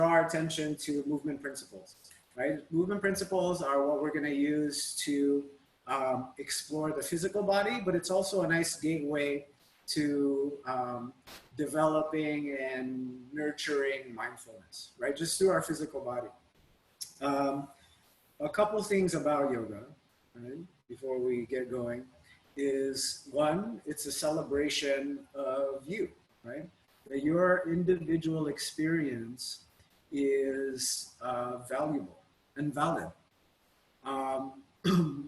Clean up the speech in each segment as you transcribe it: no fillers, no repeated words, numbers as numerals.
our attention to movement principles, right? Movement principles are what we're going to use to explore the physical body, but it's also a nice gateway to developing and nurturing mindfulness, right? Just through our physical body. A couple things about yoga, right, before we get going, is one, it's a celebration of you, right? That your individual experience is valuable and valid.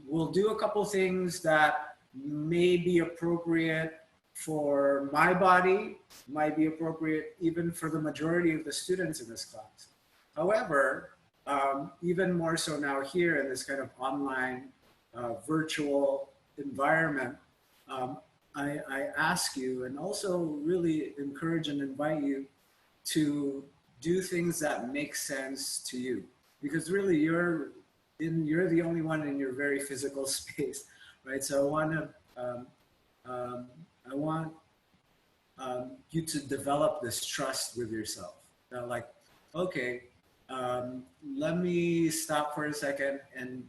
We'll do a couple things that may be appropriate for my body, might be appropriate even for the majority of the students in this class. However, even more so now here in this kind of online virtual environment, I ask you, and also really encourage and invite you to do things that make sense to you, because really you're the only one in your very physical space, right? So I want you to develop this trust with yourself. Like, okay, let me stop for a second and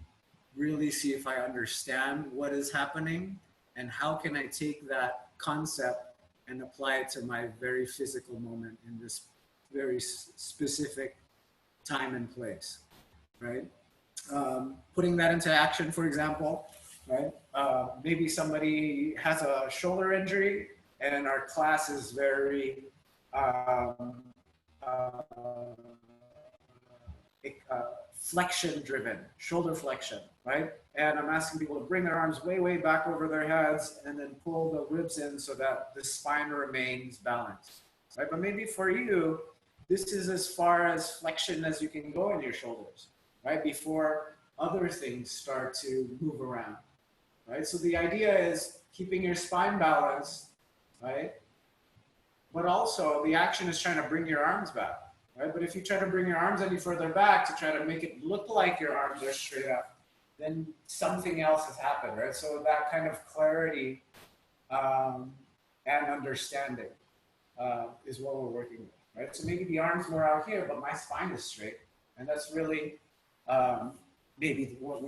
really see if I understand what is happening, and how can I take that concept and apply it to my very physical moment in this very specific time and place, right? Putting that into action, for example, right? Maybe somebody has a shoulder injury and our class is very flexion driven, shoulder flexion, right? And I'm asking people to bring their arms way, way back over their heads and then pull the ribs in so that the spine remains balanced, right? But maybe for you, this is as far as flexion as you can go in your shoulders, right? Before other things start to move around, right? So the idea is keeping your spine balanced, right? But also the action is trying to bring your arms back, right? But if you try to bring your arms any further back to try to make it look like your arms are straight up, then something else has happened, right? So that kind of clarity and understanding is what we're working with, right? So maybe the arms were out here, but my spine is straight, and that's really maybe what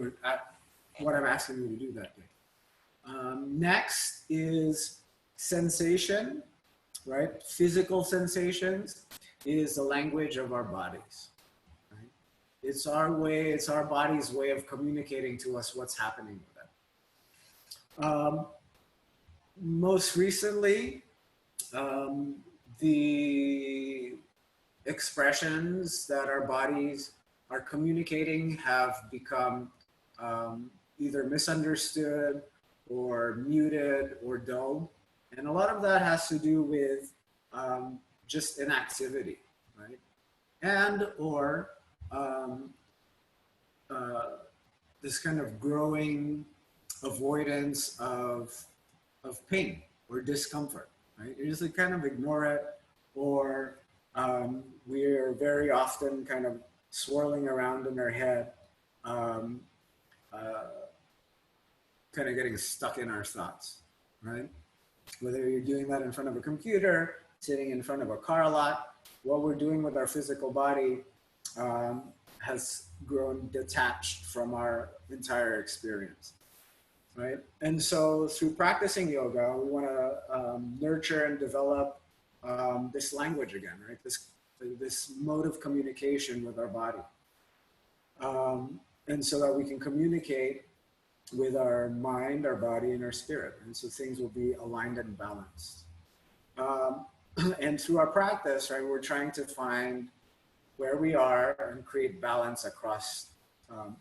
I'm asking you to do that day. Next is sensation, right? Physical sensations is the language of our bodies, right? It's our way, it's our body's way of communicating to us what's happening with it. Most recently, the expressions that our bodies are communicating have become either misunderstood or muted or dulled. And a lot of that has to do with just inactivity, right? And or this kind of growing avoidance of pain or discomfort, right? You just like kind of ignore it, or we're very often kind of swirling around in our head, kind of getting stuck in our thoughts, right? Whether you're doing that in front of a computer, sitting in front of a car lot, what we're doing with our physical body has grown detached from our entire experience, right? And so through practicing yoga, we want to nurture and develop this language again, right? This mode of communication with our body. And so that we can communicate with our mind, our body, and our spirit. And so things will be aligned and balanced. And through our practice, right, we're trying to find where we are and create balance across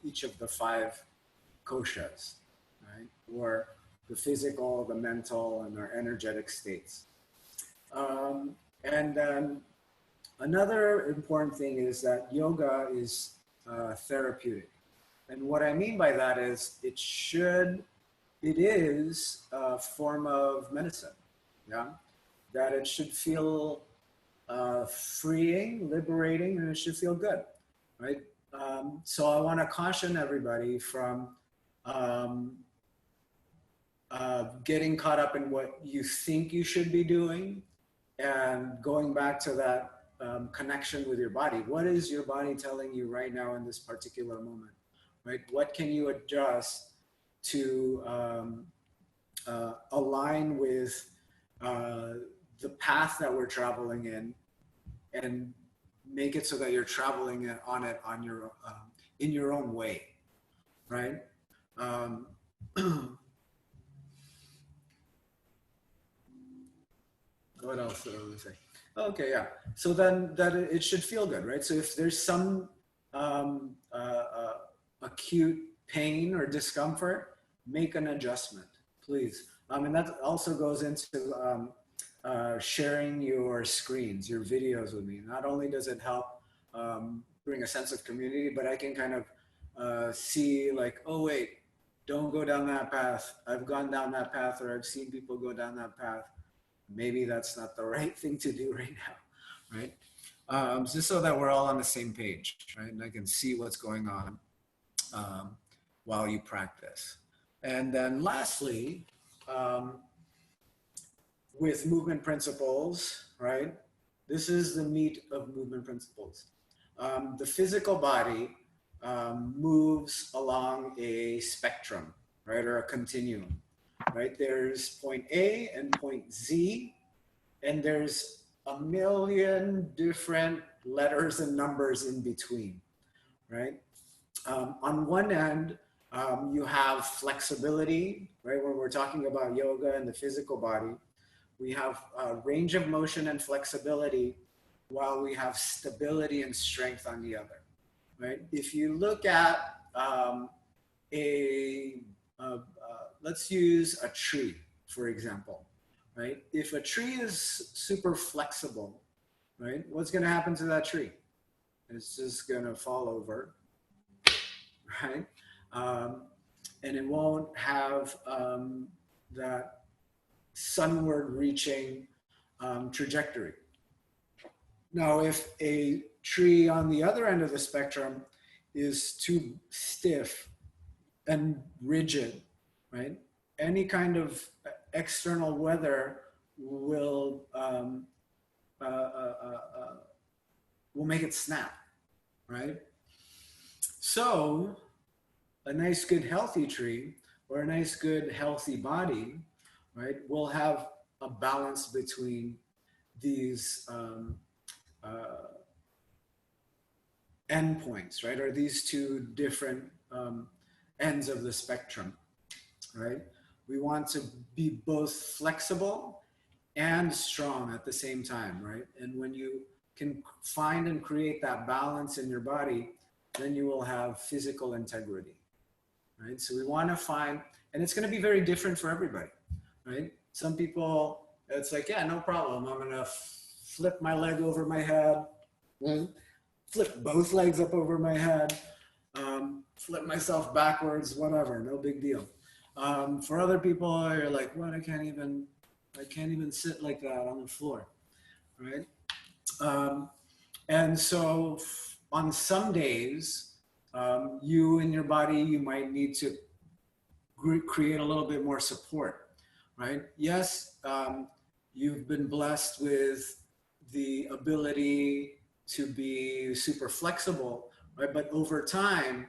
each of the 5 koshas, right? Or the physical, the mental, and our energetic states. And then another important thing is that yoga is therapeutic. And what I mean by that is it is a form of medicine, yeah? That it should feel freeing, liberating, and it should feel good, right? So I want to caution everybody from getting caught up in what you think you should be doing and going back to that connection with your body. What is your body telling you right now in this particular moment, right? What can you adjust to align with the path that we're traveling and make it so that you're traveling on it on your in your own way, right? Um, what else did I want to say? Okay, yeah. So then that it should feel good, right? So if there's some um, uh, uh, acute pain or discomfort, make an adjustment, please. And that also goes into sharing your screens, your videos with me. Not only does it help bring a sense of community, but I can kind of see like, oh wait, don't go down that path. I've gone down that path, or I've seen people go down that path. Maybe that's not the right thing to do right now, right? Just so that we're all on the same page, right? And I can see what's going on um, while you practice. And then lastly, um, with movement principles, right? This is the meat of movement principles. The physical body moves along a spectrum, right? Or a continuum, right? There's point A and point Z, and there's a million different letters and numbers in between, right? On one end, you have flexibility, right? When we're talking about yoga and the physical body, we have range of motion and flexibility, while we have stability and strength on the other, right? If you look at a, let's use a tree, for example, right? If a tree is super flexible, right, what's going to happen to that tree? It's just going to fall over, right? Um, and it won't have that sunward reaching trajectory. Now, if a tree on the other end of the spectrum is too stiff and rigid, right? Any kind of external weather will make it snap, right? So, a nice, good, healthy tree or a nice, good, healthy body, right, will have a balance between these endpoints, right, or these two different ends of the spectrum, right? We want to be both flexible and strong at the same time, right? And when you can find and create that balance in your body, then you will have physical integrity, right? So we want to find, and it's going to be very different for everybody, right? Some people, it's like, yeah, no problem. I'm going to flip my leg over my head, flip both legs up over my head, flip myself backwards, whatever, no big deal. For other people, you're like, what? I can't even sit like that on the floor, right? And so on some days, you and your body, you might need to create a little bit more support, right? Yes, you've been blessed with the ability to be super flexible, right? But over time,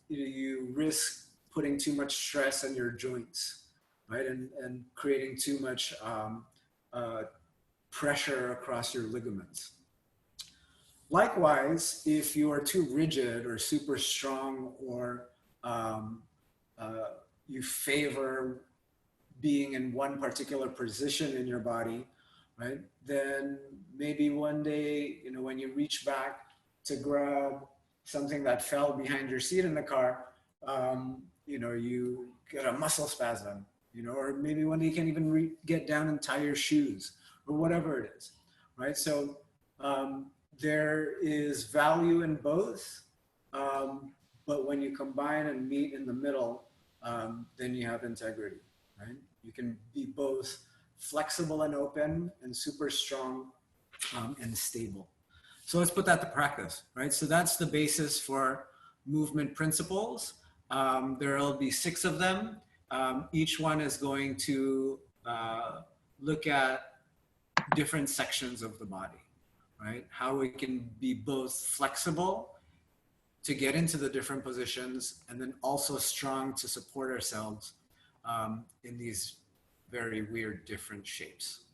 you risk putting too much stress on your joints, right? And creating too much pressure across your ligaments. Likewise, if you are too rigid or super strong, or you favor being in one particular position in your body, right? Then maybe one day, when you reach back to grab something that fell behind your seat in the car, you get a muscle spasm, or maybe one day you can't even get down and tie your shoes or whatever it is, right? So there is value in both, but when you combine and meet in the middle, then you have integrity, right? You can be both flexible and open and super strong and stable. So let's put that to practice, right? So that's the basis for movement principles. There will be 6 of them. Each one is going to look at different sections of the body, right? How we can be both flexible to get into the different positions and then also strong to support ourselves in these very weird different shapes.